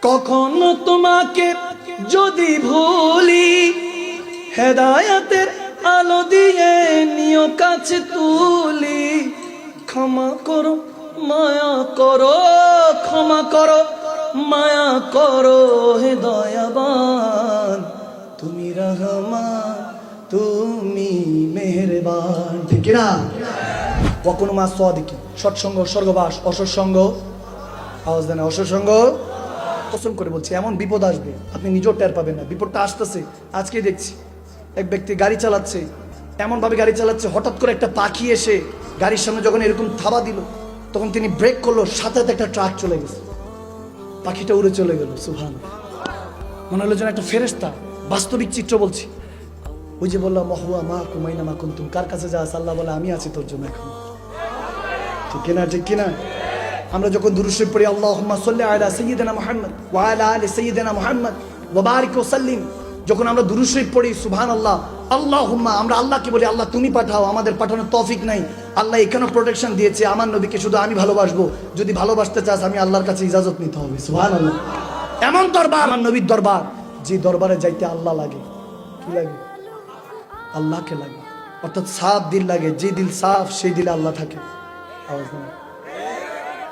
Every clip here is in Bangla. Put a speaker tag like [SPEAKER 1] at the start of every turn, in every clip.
[SPEAKER 1] কখনো তোমাকে যদি ভুলি, হেদায়েতের আলো দিয়ে নিও কাছে তুলি। ক্ষমা করো মায়া করো, ক্ষমা করো মায়া করো হে দয়াবান, তুমি রহমান তুমি মেহেরবান। ঠিক না? ওয়াকুন মা সাদিকিন। সৎসঙ্গ স্বর্গবাস, অসৎসঙ্গ আওয়াজ দেন অসৎসঙ্গ। কসম করে বলছি, এমন বিপদ আসবে আপনি নিজেও টের পাবেন না। বিপদটা আসতেছে। আজকেই দেখছি এক ব্যক্তি গাড়ি চালাচ্ছে, এমনভাবে গাড়ি চালাচ্ছে, হঠাৎ করে একটা পাখি এসে গাড়ির সামনে যখন এরকম থাবা দিল, তখন তিনি ব্রেক করলো, সাথে সাথে একটা ট্রাক চলে গেছে, পাখিটা উড়ে চলে গেল। সুবহান, মনে হলো যেন একটা ফেরেশতা। বাস্তবিক চিত্র বলছি। ওই যে বললাম মহুয়া মা কুমাইনা মা কুনতুম, কার কাছে যাস? আল্লাহ বলে আমি আছি তোর জন্য এখন। ঠিক কিনা? ঠিক কিনা? আমরা যখন দুরূদ শরীফ পড়ি, আল্লাহুম্মা সাল্লি আলা সাইয়্যিদিনা মুহাম্মদ ওয়া আলা আলি সাইয়্যিদিনা মুহাম্মদ ওয়া বারিক ওয়া সাল্লিম, যখন আমরা দুরূদ শরীফ পড়ি সুবহানাল্লাহ, আল্লাহুম্মা, আমরা আল্লাহকে বলি আল্লাহ তুমি পাঠাও, আমাদের পাঠানোর তৌফিক নাই। আল্লাহ এখানেও প্রোটেকশন দিয়েছে, আমার নবীকে শুধু আমি ভালোবাসবো। যদি ভালোবাসতে চাস আমি আল্লাহর কাছে ইজাজত নিতে হবে। সুবহানাল্লাহ। এমন দরবার আমার নবীর দরবার, যে দরবারে যাইতে আল্লাহ লাগে। কি লাগে? আল্লাহকে লাগে। অর্থাৎ সাফ দিল লাগে। যে দিল সাফ সেই দিলে আল্লাহ থাকে। আওয়াজ দেন।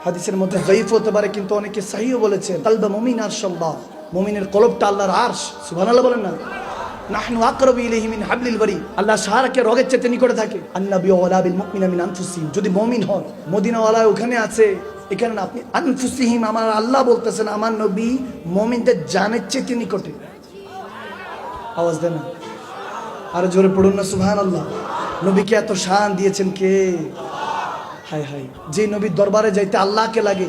[SPEAKER 1] হাদিসের মধ্যে যায়িফ হতে পারে, কিন্তু অনেকে সহিহ বলেছে, কালবে মুমিন আরশাল্লাহ, মুমিনের কলবটা আল্লাহর আরশ। সুবহানাল্লাহ বলেন না? নাহনু আকরাবু ইলাইহি মিন হাবলিল বারি, আল্লাহ সাহারাকে রগের চেয়ে নিকটে থাকে। আন্নাবী ওয়ালা বিল মুমিনা মিন আনফুসিহিম, যদি মুমিন হন, মদিনাওয়ালা ওখানে আছে, এখানে না, আপনি আনফুসিহিম, আমার আল্লাহ বলতেছেন আমার নবী মুমিনদের জানের চেয়ে নিকটে। আওয়াজ দেন না? আরো জোরে পড়ুন না সুবহানাল্লাহ। নবীকে এত শান দিয়েছেন কে? হায় হায়, যে নবীর দরবারে যাইতে আল্লাহকে লাগে,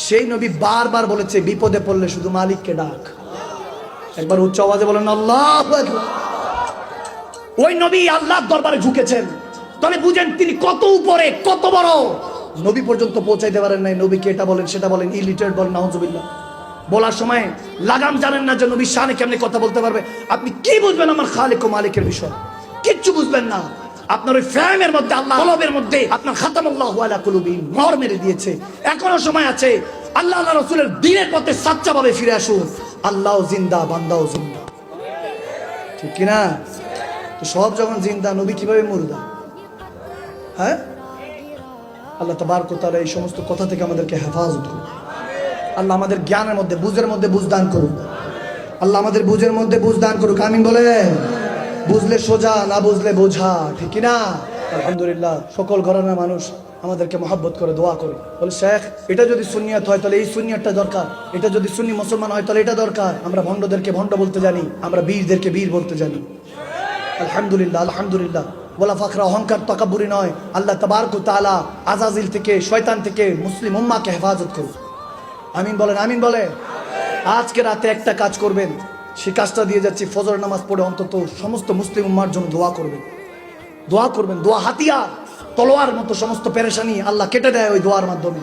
[SPEAKER 1] সেই নবী বারবার বলেছে বিপদে পড়লে শুধু মালিককে ডাক। একবার উচ্চ আওয়াজে বলেন আল্লাহু আকবার। ওই নবী আল্লাহর দরবারে ঝুঁকেছেন, তাহলে বুঝেন তিনি কত উপরে, কত বড়। নবী পর্যন্ত পৌঁছাইতে পারেন নাই, নবীকে এটা বলেন সেটা বলেন, ইলিটারেট বলেন, নাউজুবিল্লাহ। বলার সময় লাগাম জানেন না যে নবীর শানে কেমনে কথা বলতে পারবে। আপনি কি বুঝবেন আমার খালিক ও মালিকের বিষয়? কিচ্ছু বুঝবেন না। আপনার ওই ফ্যামের মধ্যে, আল্লাহ কলবের মধ্যে আপনার খাতামুল্লাহু আলা কুলুবিহিম মোহর মেরে দিয়েছে। এখনো সময় আছে। আল্লাহ আল্লাহ রাসূলের দ্বীনের পথে সাচ্চাভাবে ফিরে আসুন। আল্লাহও জিন্দা, বান্দাও জিন্দা। ঠিক কি না? তো সব যখন জিন্দা, নবী কিভাবে মুর্দা? হ্যাঁ, আল্লাহ তাবারক ওয়া তাআলা এই সমস্ত কথা থেকে আমাদেরকে হেফাজত করুন। আল্লাহ আমাদের জ্ঞানের মধ্যে, বুঝের মধ্যে বুঝ দান করুন। আল্লাহ আমাদের বুঝের মধ্যে বুঝ দান করুক। আমিন বলে। বুঝলে সোজা, না বুঝলে বোঝা। ঠিক কি না? আলহামদুলিল্লাহ, সকল ঘরানার মানুষ আমাদেরকে মহব্বত করে, দোয়া করে, বলে শেখ এটা যদি সুন্নিয়ত হয় তাহলে এই সুন্নিয়তটা দরকার, এটা যদি সুন্নি মুসলমান হয় তাহলে এটা দরকার। আমরা ভণ্ডদেরকে ভণ্ড বলতে জানি, আমরা বীরদেরকে বীর বলতে জানি। আলহামদুলিল্লাহ, আলহামদুলিল্লাহ। বলা ফাখরা, অহংকার, তাকাব্বুরি নয়। আল্লাহ তাবারক ওয়া তাআলা আজাজিল থেকে, শয়তান থেকে মুসলিম উম্মাহকে হেফাজত করুন। আমিন বলেন, আমিন বলে। আজকে রাতে একটা কাজ করবেন, সে কাজটা দিয়ে যাচ্ছি, ফজর নামাজ পড়ে অন্তত সমস্ত মুসলিম উম্মার জন্য দোয়া করবেন। দোয়া করবেন। দোয়া হাতিয়ার, তলোয়ার মতো সমস্ত পেরেশানি আল্লাহ কেটে দেয় ওই দোয়ার মাধ্যমে।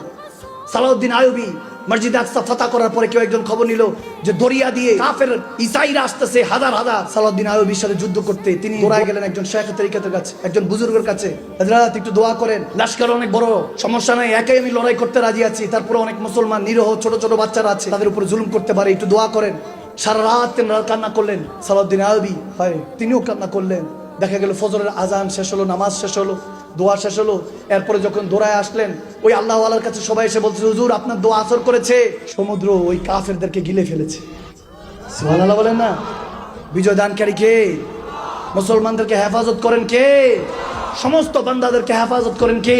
[SPEAKER 1] সালাউদ্দিন আইয়ুবী মসজিদে আকসা ফাতহ করার পরে কেউ একজন খবর নিল যে দরিয়া দিয়ে কাফের ইসাইরা আসতেছে হাজার হাজার সালাউদ্দিন আইয়ুবীর সাথে যুদ্ধ করতে। তিনি দৌড়ায় গেলেন একজন শেখে তরিকাতের কাছে, একজন বুজুর্গের কাছে। হযরত একটু দোয়া করেন, লস্কর অনেক বড়, সমস্যা নাই, একাই আমি লড়াই করতে রাজি আছি, তারপরে অনেক মুসলমান নিরীহ ছোট ছোট বাচ্চারা আছে, তাদের উপর জুলুম করতে পারে, একটু দোয়া করেন। সারা রাত তিনি কান্না করলেন। সালাউদ্দিন আইয়ুবী হয় তিনিও কান্না করলেন। দেখা গেল ফজরের আজান শেষ হলো, নামাজ শেষ হলো, দোয়া শেষ হলো। এরপরে যখন দৌড়ায় আসলেন, ওই আল্লাহ ওয়ালার কাছে সবাই এসে বলছে, হুজুর আপনার দোয়া আসর করেছে, সমুদ্র ওই কাফেরদেরকে গিলে ফেলেছে। সুবহানাল্লাহ বলেন না? বিজয় দানকারী কে? মুসলমানদেরকে হেফাজত করেন কে? সমস্ত বান্দাদেরকে হেফাজত করেন কে?